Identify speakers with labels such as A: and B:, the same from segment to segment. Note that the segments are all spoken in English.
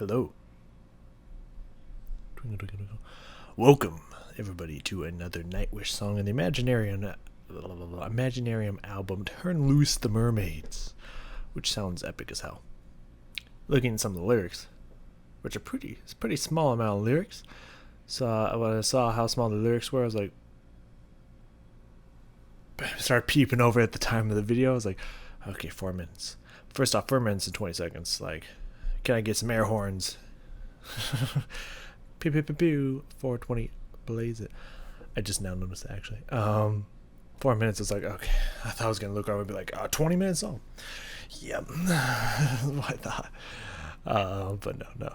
A: Hello. Twinkle, twinkle, twinkle. Welcome, everybody, to another Nightwish song in the Imaginarium album, Turn Loose the Mermaids, which sounds epic as hell. Looking at some of the lyrics, which are it's a pretty small amount of lyrics. So when I saw how small the lyrics were, I was like, started peeping over at the time of the video. I was like, okay, 4 minutes. First off, 4 minutes and 20 seconds. Like, can I get some air horns? Pew pew pew pew. 420, blaze it. I just now noticed that actually. 4 minutes is like, okay. I thought I was gonna look over and be like, 20 minutes song. Yep. That's what I thought. But no.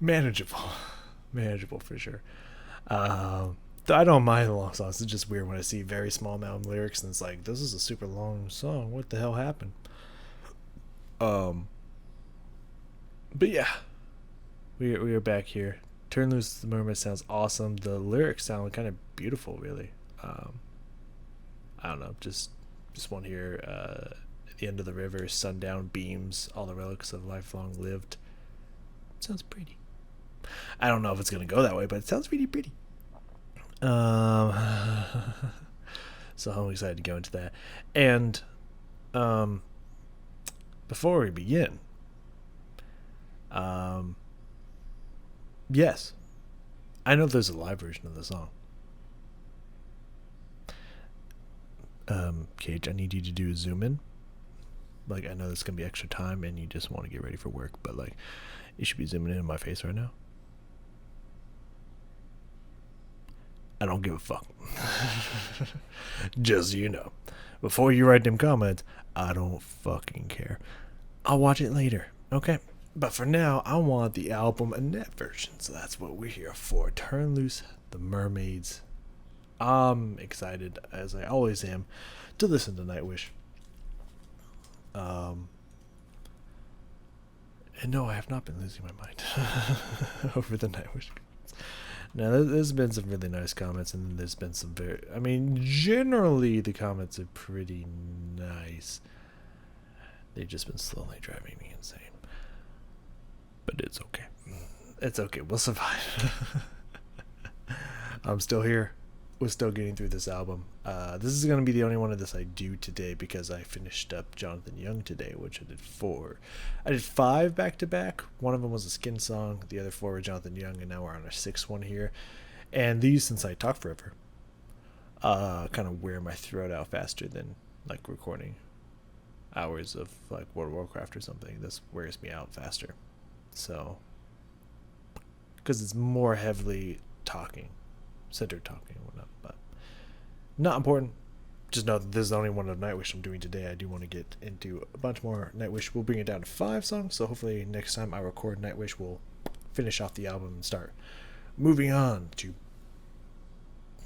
A: Manageable for sure. I don't mind the long songs. It's just weird when I see very small amount of lyrics and it's like, this is a super long song. What the hell happened? But yeah, we are back here. Turn Loose the Mermaid sounds awesome. The lyrics sound kind of beautiful, really. I don't know, just one here. At the end of the river, sundown beams, all the relics of life long lived. Sounds pretty. I don't know if it's gonna go that way, but it sounds really pretty. So I'm excited to go into that. And before we begin, yes, I know there's a live version of the song. Cage, I need you to do a zoom in. Like, I know this is gonna be extra time and you just want to get ready for work, but like, you should be zooming in my face right now. I don't give a fuck. Just so you know. Before you write them comments, I don't fucking care. I'll watch it later, okay? But for now, I want the album and that version, so that's what we're here for. Turn Loose the Mermaids. I'm excited, as I always am, to listen to Nightwish. And no, I have not been losing my mind over the Nightwish. Now, there's been some really nice comments, and then there's been some generally the comments are pretty nice. They've just been slowly driving me insane. But it's okay. It's okay. We'll survive. I'm still here. We're still getting through this album. This is going to be the only one of this I do today because I finished up Jonathan Young today, which I did 4. I did 5 back-to-back. One of them was a Skin song. The other 4 were Jonathan Young, and now we're on our 6th one here. And these, since I talk forever, kind of wear my throat out faster than like recording hours of like World of Warcraft or something. This wears me out faster. So, because it's more heavily centered talking and whatnot, but not important. Just know that this is the only one of Nightwish I'm doing today. I do want to get into a bunch more Nightwish. We'll bring it down to 5 songs, so hopefully next time I record Nightwish, we'll finish off the album and start moving on to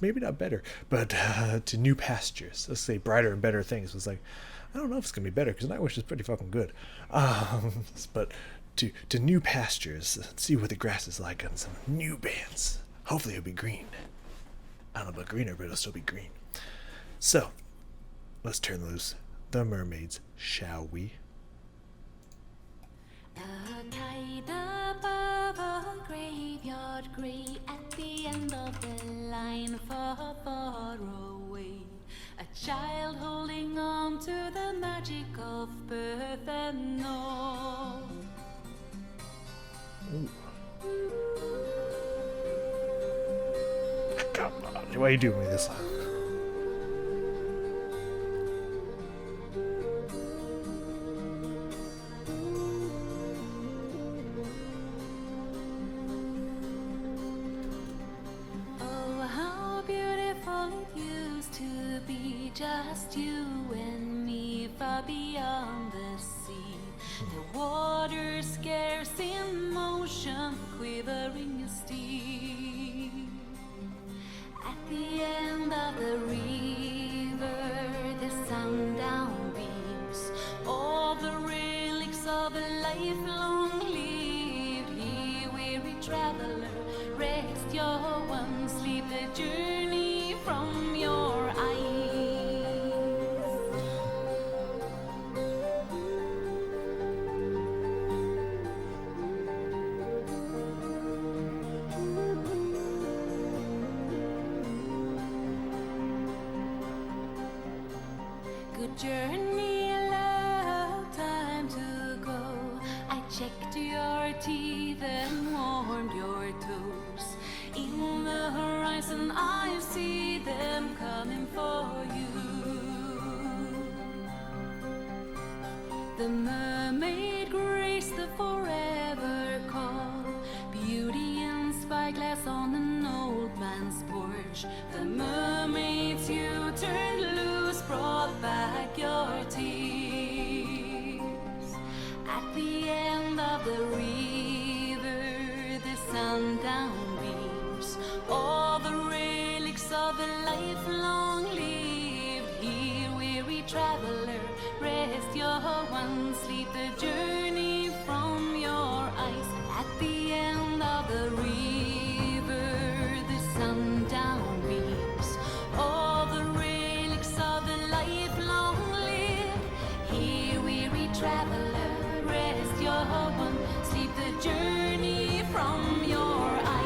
A: maybe not better, but to new pastures. Let's say brighter and better things. It's like, I don't know if it's going to be better, because Nightwish is pretty fucking good. But to new pastures, see what the grass is like on some new bands. Hopefully it'll be green. I don't know about greener, but it'll still be green. So, let's turn loose the Mermaids, shall we?
B: A kite above a graveyard grey at the end of the line, far, far away. A child holding on to the magic of birth and all.
A: Come on, why are you doing me this?
B: Oh, how beautiful it used to be, just you and me, far beyond the sea. The water scarce in motion, quivering as steel. At the end of the river, the sundown beams, all the relics of a life long lived. Here, weary traveler, rest your one sleep, the journey from your eyes. your teeth and warmed your toes. In the horizon I see them coming for you. The mermaid graced the forever call, beauty and spyglass on an old man's porch. The mermaids you turned loose brought back your tears. At the end of the river, the sundown beams, all the relics of a life long lived here. Weary traveler, rest your one, sleep the journey from your eyes. At the end of the river, the sundown beams, all the relics of a life long lived here. Weary traveler, rest your one, sleep the journey from your eyes.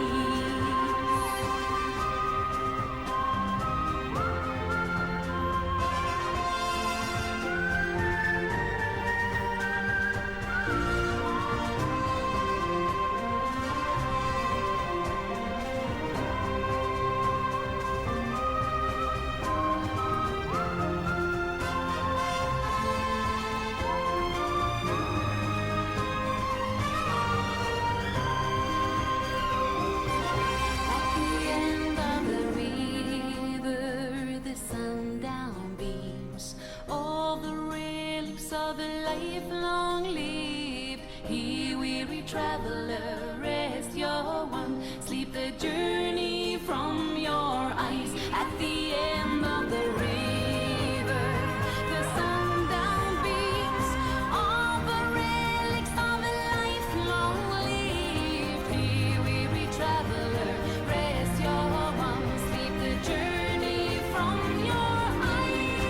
B: At the end of the river, the sundown beams, all the relics of a life long lived here. Weary traveler, rest your one, sleep the journey from your eyes. At the end of the river, the sundown beams, all the relics of a life long lived here. Weary traveler, rest your one, sleep the journey from your eyes.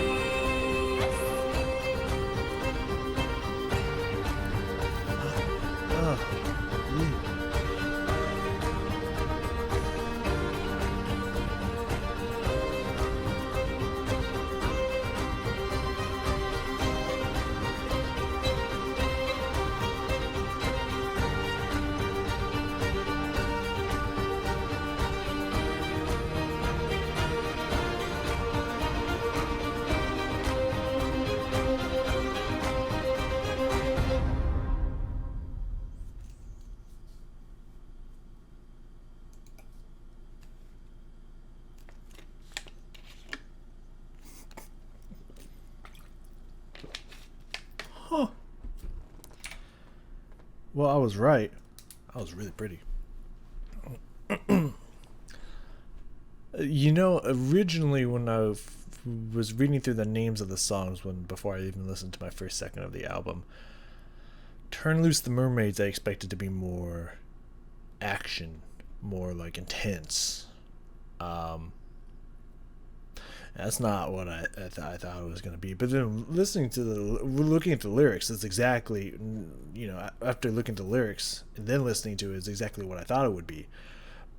A: Oh, huh. Well, I was right. I was really pretty. Originally when was reading through the names of the songs before I even listened to my first second of the album, Turn Loose the Mermaids I expected to be more action, more like intense. That's not what I thought it was going to be. But then looking at the lyrics, it's exactly, after looking at the lyrics and then listening to it, is exactly what I thought it would be.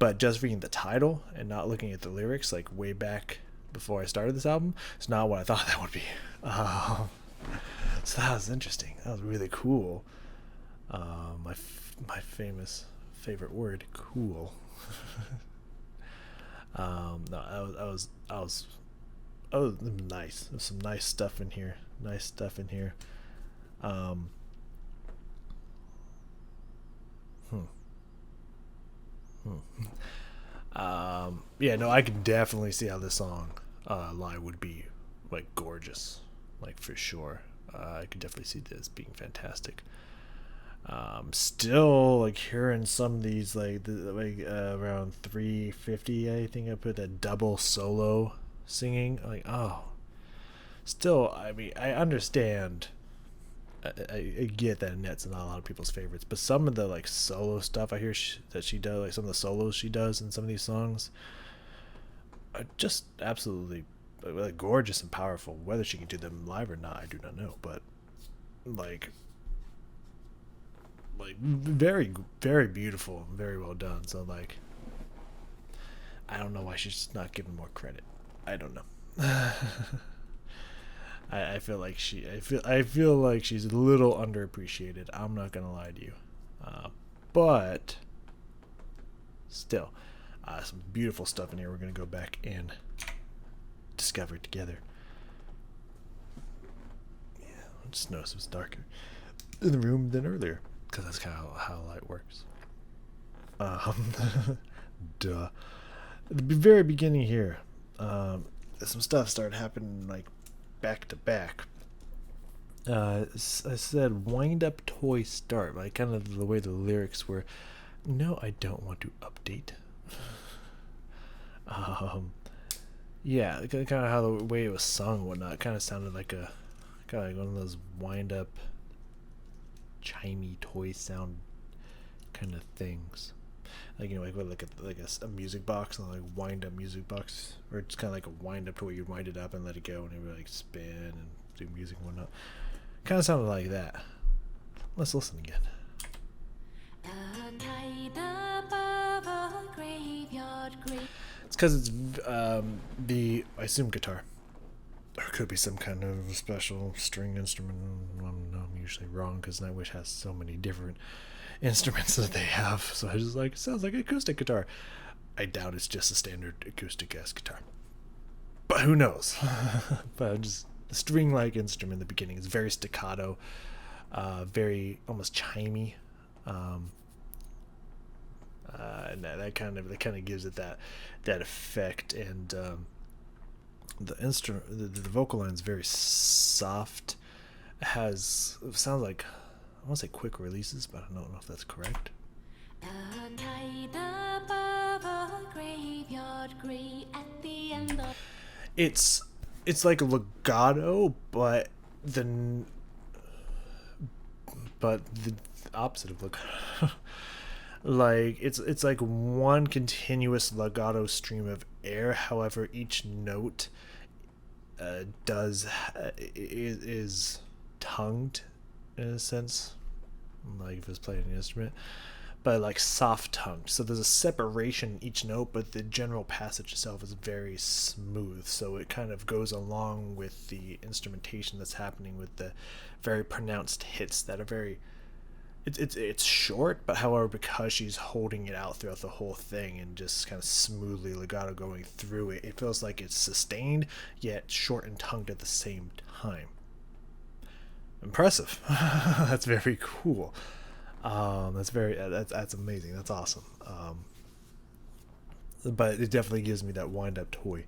A: But just reading the title and not looking at the lyrics, like way back before I started this album, it's not what I thought that would be. So that was interesting. That was really cool. My famous favorite word, cool. No, I was nice. There's some nice stuff in here. Yeah, no, I can definitely see how this song live would be like gorgeous, like for sure. I could definitely see this being fantastic. Still like hearing some of these around 350, I think I put that double solo singing, like, oh, still, I mean, I understand, I get that Annette's not a lot of people's favorites, but some of the like solo stuff I hear that she does, like some of the solos she does in some of these songs, are just absolutely like gorgeous and powerful. Whether she can do them live or not, I do not know, but like very, very beautiful, very well done. So like, I don't know why she's not given more credit. I don't know. I feel like she's a little underappreciated. I'm not gonna lie to you. but still, some beautiful stuff in here. We're going to go back and discover together. Yeah, I just noticed it was darker in the room than earlier, because that's kind of how light works. Duh. At the very beginning here, some stuff started happening like back to back. I said wind up toy start, like kind of the way the lyrics were. No, I don't want to update. Yeah, kind of how the way it was sung and whatnot kind of sounded like kind of like one of those wind up chimey toy sound kind of things. Like, you know, like a music box, and like wind up music box, or it's kind of like a wind up to where you wind it up and let it go, and it would like spin and do music and whatnot. Kind of sounded like that. Let's listen again. It's because it's I assume guitar. Or it could be some kind of special string instrument. I'm usually wrong because Nightwish has so many different instruments that they have. So I just like, it sounds like acoustic guitar. I doubt it's just a standard acoustic ass guitar. But who knows? But just the string-like instrument in the beginning is very staccato, very almost chimey, and that kind of gives it that effect. And the instrument, the vocal line is very soft. It sounds like, I want to say quick releases, but I don't know if that's correct. It's like a legato, but the opposite of legato. Like it's like one continuous legato stream of air. However, each note is tongued in a sense, like if it was playing an instrument, but like soft tongued. So there's a separation in each note, but the general passage itself is very smooth. So it kind of goes along with the instrumentation that's happening with the very pronounced hits that are very. It's short, but however, because she's holding it out throughout the whole thing and just kind of smoothly legato going through it, it feels like it's sustained yet short and tongued at the same time. Impressive. That's very cool. That's amazing. That's awesome. But it definitely gives me that wind up toy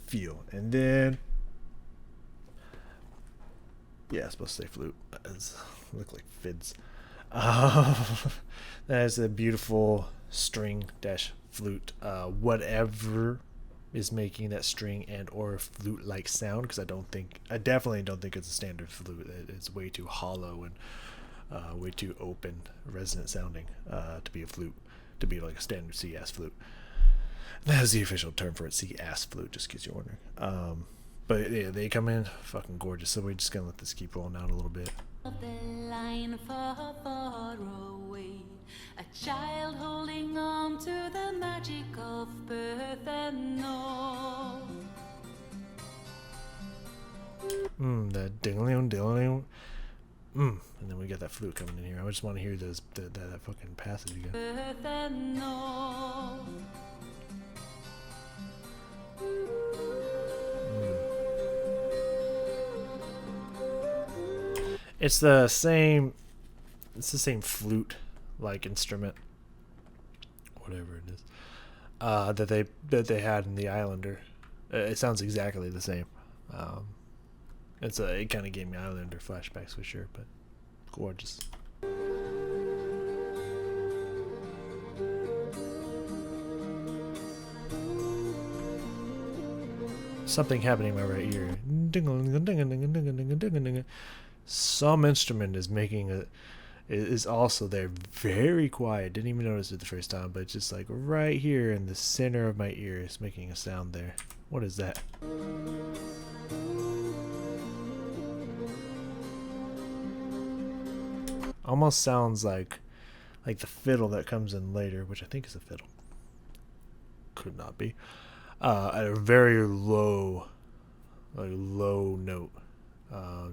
A: feel. And then, yeah, it's supposed to say flute. It look like fids. That is a beautiful string dash flute. Whatever is making that string and or flute like sound, because I definitely don't think it's a standard flute. It's way too hollow and way too open, resonant sounding to be a flute, to be like a standard C-ass flute. That is the official term for it, C-ass flute, just in case you're wondering. But yeah, they come in fucking gorgeous. So we're just gonna let this keep rolling out a little bit.
B: The line far, far away, a child holding on to the magic of birth and all.
A: That ding-a-ling. And then we got that flute coming in here. I just want to hear that fucking passage again.
B: Birth and all.
A: It's the same flute like instrument, whatever it is, that they had in the Islander. It sounds exactly the same. It kind of gave me Islander flashbacks for sure, but gorgeous. Something happening in my right ear. Some instrument is also there, very quiet. Didn't even notice it the first time, but just like right here in the center of my ear is making a sound there. What is that? Almost sounds like the fiddle that comes in later, which I think is a fiddle. Could not be. At a very low note.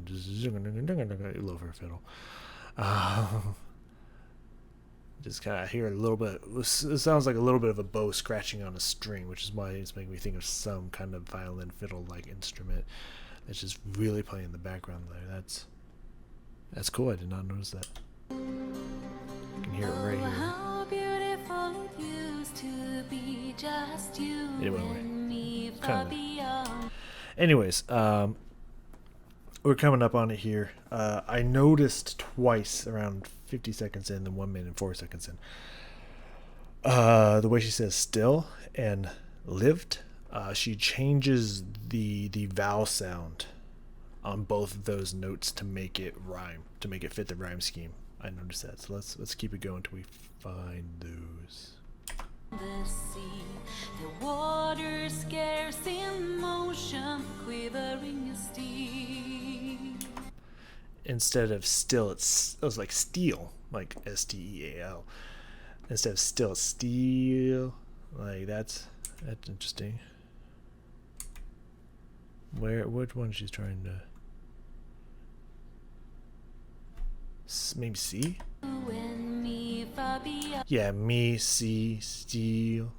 A: Just low for a fiddle. Just kind of hear a little bit. It sounds like a little bit of a bow scratching on a string, which is why it's making me think of some kind of violin fiddle-like instrument that's just really playing in the background there. That's cool. I did not notice that. You can hear it right here.
B: How beautiful it used to be, just you
A: It went away.
B: and me
A: Kinda.
B: far beyond.
A: Anyways, we're coming up on it here. I noticed twice, around 50 seconds in, then 1 minute and 4 seconds in, the way she says "still" and "lived." She changes the vowel sound on both of those notes to make it rhyme, to make it fit the rhyme scheme. I noticed that. So let's keep it going until we find those.
B: The sea, the water scarce in motion, quivering as steel.
A: Instead of still, it was like steel, like STEAL. Instead of still, it's steel. Like that's interesting. Which one she's trying to? Maybe C?
B: And me far beyond.
A: Yeah, me, C, steel.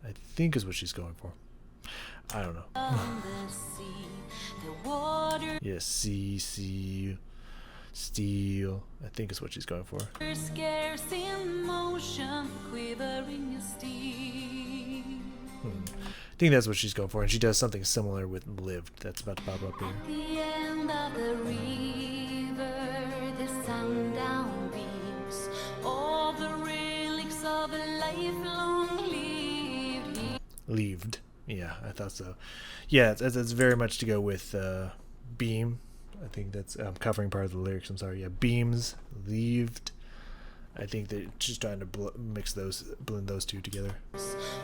A: I think is what she's going for. I don't know.
B: The sea, the water
A: Yeah, C, steel. I think is what she's going for.
B: scarce in motion, quivering as steel.
A: I think that's what she's going for, and she does something similar with "lived." That's about to pop up here.
B: The end of the river, the sundown beams, all the relics of a lifelong lived.
A: Leaved. Yeah, I thought so. Yeah, that's very much to go with beam. I think that's covering part of the lyrics. I'm sorry. Yeah, beams, leaved. I think that she's trying to blend those two together.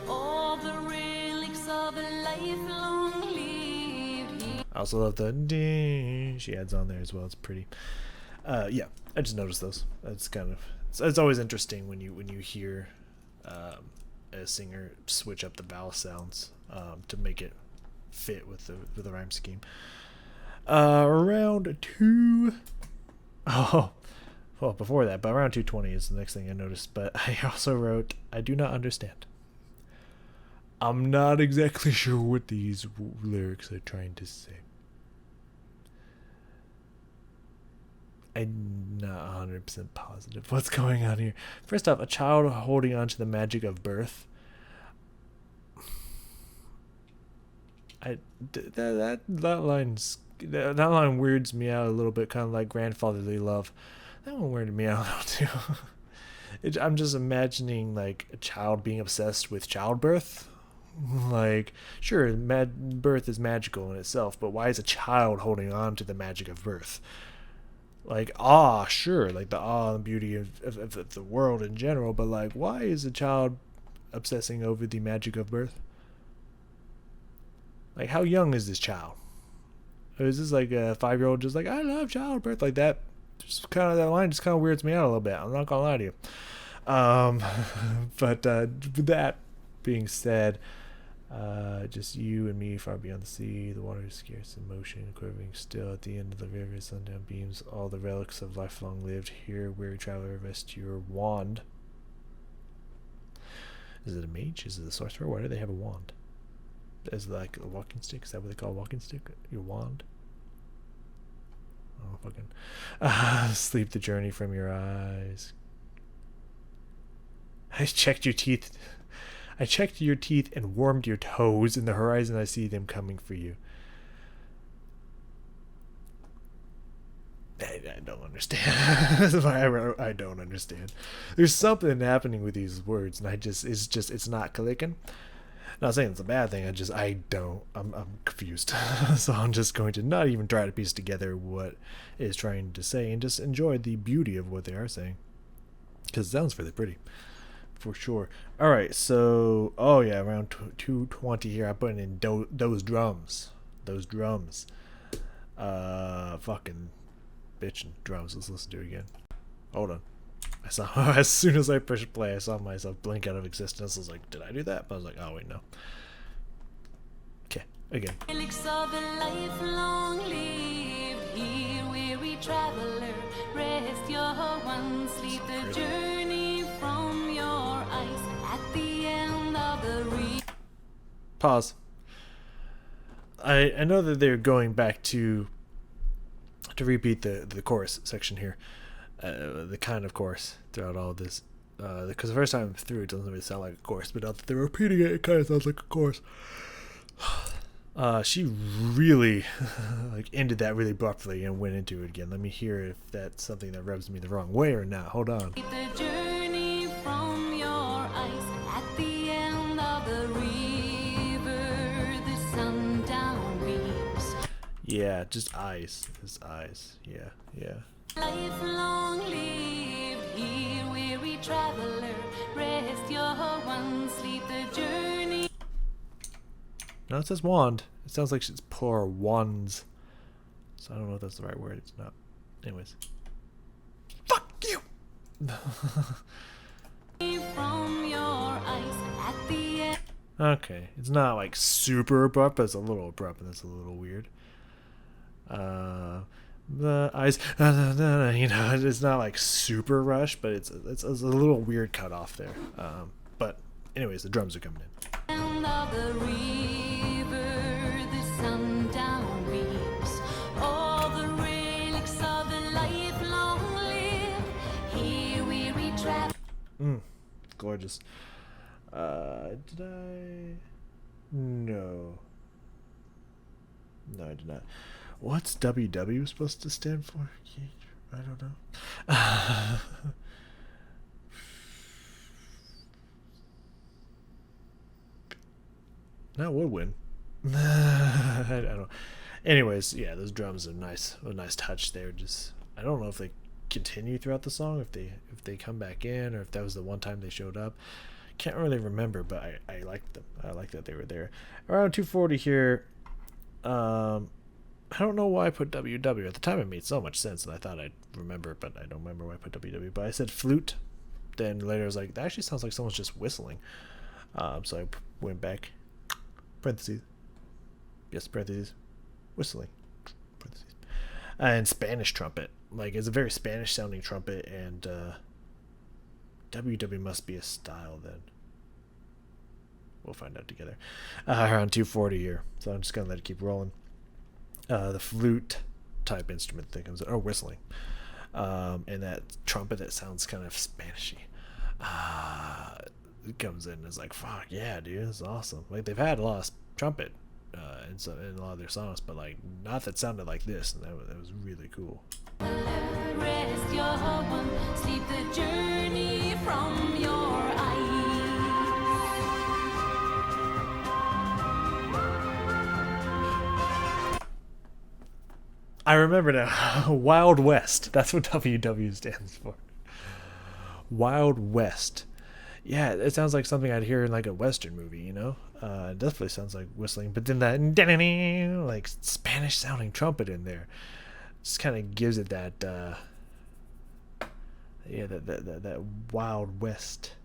B: All the relics of a lifelong lived.
A: I also love the ding she adds on there as well. It's pretty. Yeah, I just noticed those. That's kind of. It's always interesting when you hear a singer switch up the vowel sounds to make it fit with the rhyme scheme. Around 2. Oh, well, before that, but around 2:20 is the next thing I noticed. But I also wrote, I do not understand. I'm not exactly sure what these lyrics are trying to say. I'm not 100% positive what's going on here. First off, a child holding on to the magic of birth. That line weirds me out a little bit, kind of like grandfatherly love. That one weirded me out too. I'm just imagining like a child being obsessed with childbirth. Like, sure, birth is magical in itself, but why is a child holding on to the magic of birth? Like, sure, like the awe and beauty of the world in general, but like, why is a child obsessing over the magic of birth? Like, how young is this child? Or is this like a 5-year-old just like, I love childbirth? Like that, just kind of, that line just kind of weirds me out a little bit. I'm not gonna lie to you. But with that being said, just you and me far beyond the sea, the water is scarce in motion, quivering still at the end of the river, sundown beams, all the relics of lifelong lived here, weary traveler, rest your wand. Is it a mage? Is it a sorcerer? Why do they have a wand? Is it like a walking stick? Is that what they call a walking stick? Your wand? Oh, fucking. Sleep the journey from your eyes. I checked your teeth. I checked your teeth and warmed your toes. In the horizon I see them coming for you. I don't understand. That's why I wrote, I don't understand. There's something happening with these words, and it's not clicking. Not saying it's a bad thing. I'm confused. So I'm just going to not even try to piece together what it is trying to say and just enjoy the beauty of what they are saying, because it sounds really pretty, for sure. All right, so around 2:20 here. I put in those drums. Fucking bitchin' drums. Let's listen to it again. Hold on. I saw as soon as I pushed play, I saw myself blink out of existence. I was like, did I do that? But I was like, oh wait, no. Okay, again.
B: Relics of a lifelong lived here, weary traveler, rest your one, sleep the journey from your eyes at the end of the
A: Pause. I know that they're going back to repeat the chorus section here, the kind of chorus throughout all of this, because the first time through it doesn't really sound like a chorus, but now that they're repeating it, it kind of sounds like a chorus. She really like ended that really abruptly and went into it again. Let me hear if that's something that rubs me the wrong way or not. Hold on.
B: The journey from your eyes at the end of the river, the sundown beams.
A: Yeah, just eyes. His eyes. Yeah, yeah.
B: Lifelong lived here, weary traveler, rest your one sleep, the journey.
A: No, it says wand. It sounds like she's plural wands. So I don't know if that's the right word. It's not. Anyways. Fuck you!
B: From your eyes at the end.
A: Okay. It's not like super abrupt, but it's a little abrupt and that's a little weird. The eyes, you know, it's not like super rush, but it's a little weird cut off there. But anyways, the drums are coming in.
B: End of the river, the sundown beams. All the relics of the lifelong live. Here we travel.
A: Gorgeous. Did I? No. No, I did not. What's WW supposed to stand for? I don't know. That would win. I don't know. Anyways, yeah, those drums are nice. A nice touch there. Just I don't know if they continue throughout the song, if they come back in, or if that was the one time they showed up. Can't really remember, but I liked them. I like that they were there. Around 240 here. I don't know why I put WW. At the time it made so much sense and I thought I'd remember, but I don't remember why I put WW. But I said flute. Then later I was like, that actually sounds like someone's just whistling. So I went back. Parentheses. Yes, parentheses. Whistling. Parentheses. And Spanish trumpet. Like, it's a very Spanish sounding trumpet, and WW must be a style then. We'll find out together. Around 240 here. So I'm just going to let it keep rolling. The flute type instrument that comes in, or whistling. And that trumpet that sounds kind of Spanishy. It comes in and is like, fuck yeah, dude, this is awesome. Like, they've had a lot of trumpet in a lot of their songs, but like not that sounded like this, and that was really cool.
B: Rest your one, sleep the journey from your eyes.
A: I remember now. Wild West. That's what WW stands for. Wild West. Yeah, it sounds like something I'd hear in like a Western movie, you know? It definitely sounds like whistling, but then that like Spanish sounding trumpet in there just kind of gives it that that Wild West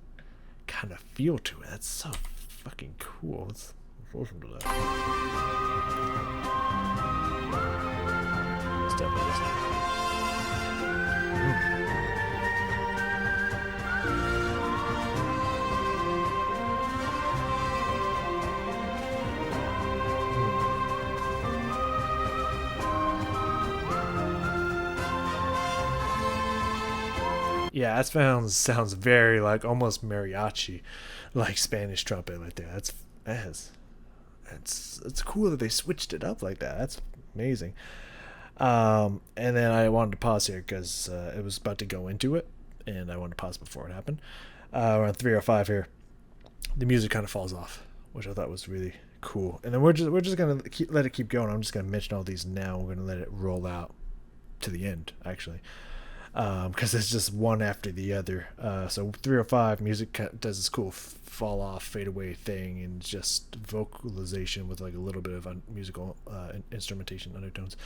A: kind of feel to it. That's so fucking cool. Let's listen to that. Let's definitely listen. Yeah, that sounds very like almost mariachi, like Spanish trumpet right there. It's cool that they switched it up like that. That's amazing. And then I wanted to pause here because it was about to go into it, and I wanted to pause before it happened. Around 3:05 here, the music kind of falls off, which I thought was really cool. And then we're just gonna let it keep going. I'm just gonna mention all these now. We're gonna let it roll out to the end, actually. Because it's just one after the other. So 3:05, music does this cool fall off, fade away thing, and just vocalization with like a little bit of musical instrumentation undertones.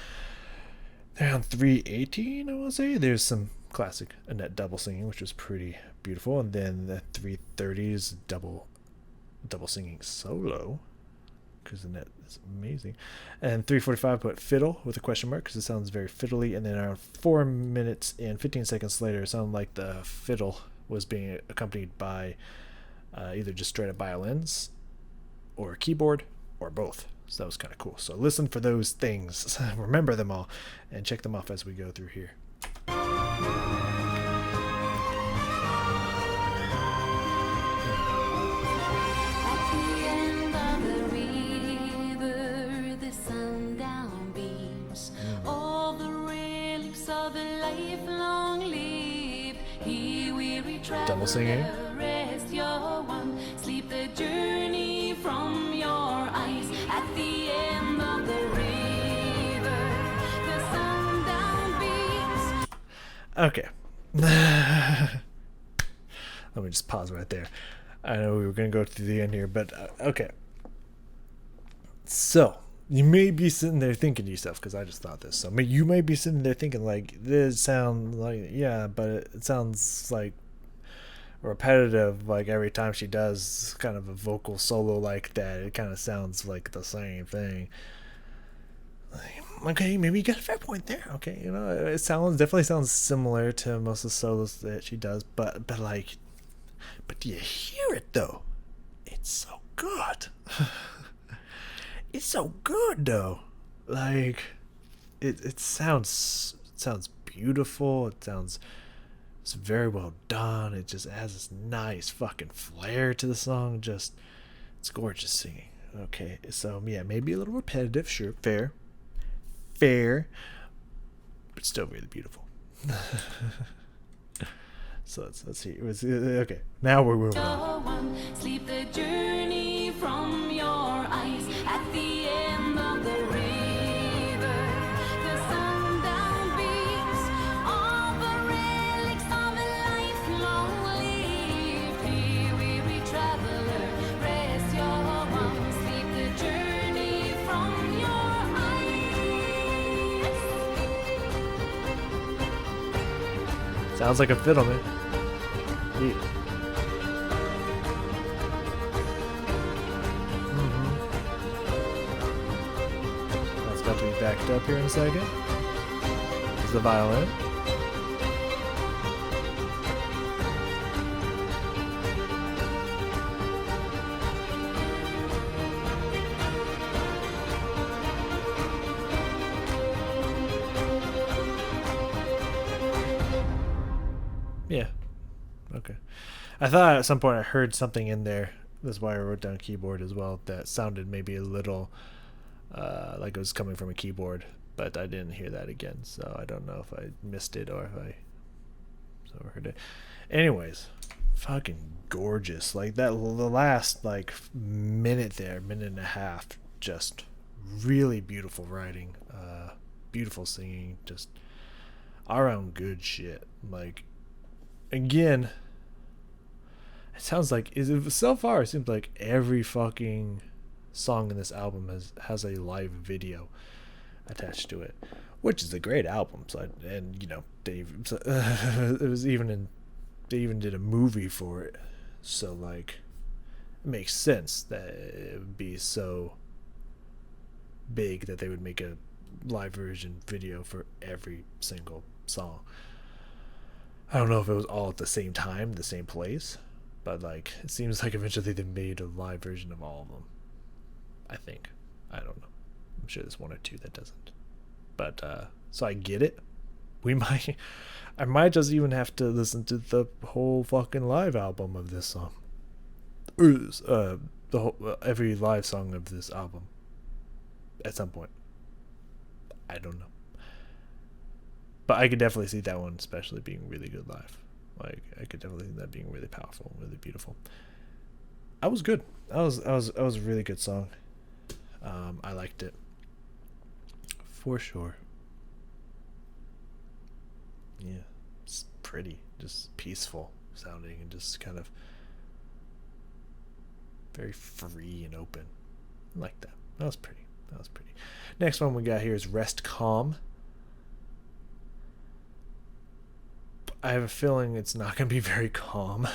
A: Around 3:18, I want to say, there's some classic Annette double singing, which was pretty beautiful, and then the 3:30 is double singing solo, because Annette is amazing. And 3:45 put fiddle with a question mark because it sounds very fiddly. And then around 4 minutes and 15 seconds later, it sounded like the fiddle was being accompanied by either just straight up violins or a keyboard or both. So that was kind of cool. So listen for those things, remember them all, and check them off as we go through here. Double singing.
B: Sleep the journey from your eyes at the end of the river. The sundown beams.
A: Okay. Let me just pause right there. I know we were going to go to the end here, but okay. So, you may be sitting there thinking to yourself, because I just thought this. So, you might be sitting there thinking, like, this sounds like, yeah, but it sounds like repetitive, like every time she does kind of a vocal solo like that, it kind of sounds like the same thing. Okay, maybe you got a fair point there. Okay, you know, it definitely sounds similar to most of the solos that she does, but do you hear it though? It's so good. It's so good though. Like it sounds beautiful. It's very well done. It just has this nice fucking flair to the song. Just, it's gorgeous singing. Okay, so yeah, maybe a little repetitive, sure, fair, but still really beautiful. So let's see. It was okay. Now we're moving on.
B: Sleep the journey from your eyes at the end of the river. The sundown beams, all the relics of a lifelong lived. Here, weary traveler, rest your one. Sleep the journey from your eyes.
A: Sounds like a fiddle, man. Yeah. That's got to be backed up here in a second. This is the violin. Yeah. Okay. I thought at some point I heard something in there. That's why I wrote down keyboard as well. That sounded maybe a little like it was coming from a keyboard, but I didn't hear that again. So I don't know if I missed it or if I heard it. Anyways, fucking gorgeous. Like that, the last like minute and a half, just really beautiful writing, beautiful singing, just all around good shit. Like, again, it sounds like so far it seems like every fucking song in this album has a live video attached to it, which is a great album. So and you know they even did a movie for it, so like it makes sense that it would be so big that they would make a live version video for every single song. I don't know if it was all at the same time, the same place, but like it seems like eventually they made a live version of all of them. I think. I don't know. I'm sure there's one or two that doesn't. But so I get it. I might just even have to listen to the whole fucking live album of this song. Or the whole every live song of this album at some point. I don't know. But I could definitely see that one especially being really good live. Like I could definitely see that being really powerful, really beautiful. I was good. That was a really good song. I liked it. For sure. Yeah. It's pretty. Just peaceful sounding and just kind of very free and open. I like that. That was pretty. Next one we got here is Rest Calm. I have a feeling it's not going to be very calm.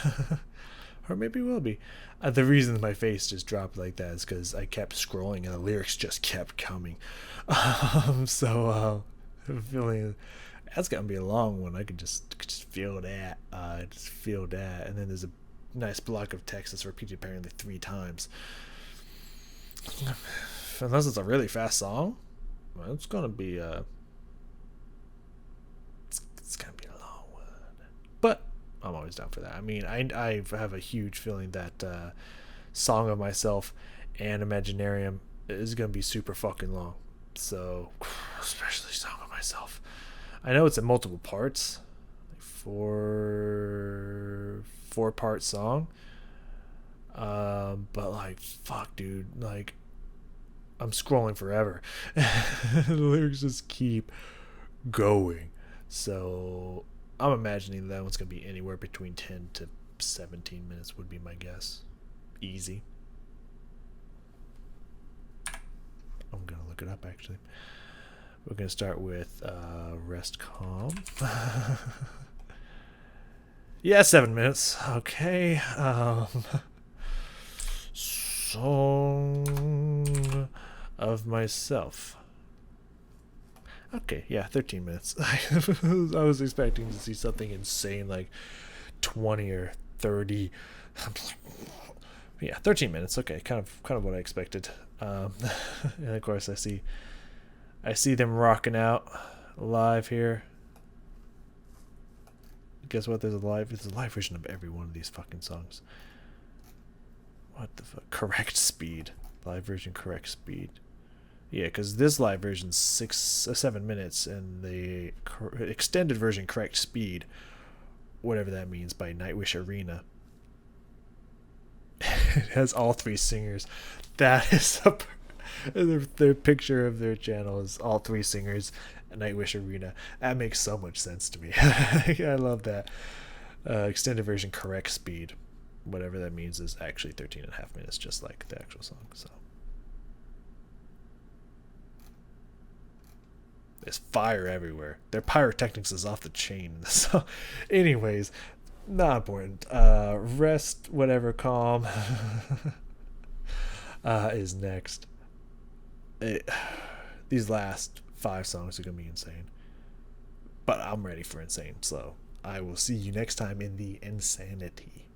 A: Or maybe it will be. The reason my face just dropped like that is because I kept scrolling and the lyrics just kept coming. I'm feeling That's gonna be a long one. I could just feel that. Just feel that. And then there's a nice block of text that's repeated apparently 3 times. Unless it's a really fast song, well, it's gonna be it's gonna be a long one. But I'm always down for that. I mean, I have a huge feeling that Song of Myself and Imaginarium is gonna be super fucking long. So, especially Song of Myself. I know it's in multiple parts, like four-part song. But like, fuck, dude, like, I'm scrolling forever. The lyrics just keep going. So I'm imagining that one's gonna be anywhere between 10 to 17 minutes would be my guess. Easy. I'm gonna look it up actually. We're gonna start with Rest Calm. Yeah, 7 minutes. Okay. Song of Myself. Okay, yeah, 13 minutes. I was expecting to see something insane like 20 or 30. Yeah, 13 minutes. Okay, kind of what I expected. And of course, I see them rocking out live here. Guess what? There's a live version of every one of these fucking songs. What the fuck? Correct speed. Live version correct speed. Yeah, because this live version's 7 minutes, and the extended version correct speed, whatever that means, by Nightwish Arena. It has all 3 singers. That is their picture of their channel is all 3 singers at Nightwish Arena. That makes so much sense to me. I love that. Extended version correct speed, whatever that means, is actually 13.5 minutes, just like the actual song. So there's fire everywhere. Their pyrotechnics is off the chain. So, anyways, not important. Rest, whatever, calm is next. These last 5 songs are gonna be insane, but I'm ready for insane. So I will see you next time in the insanity.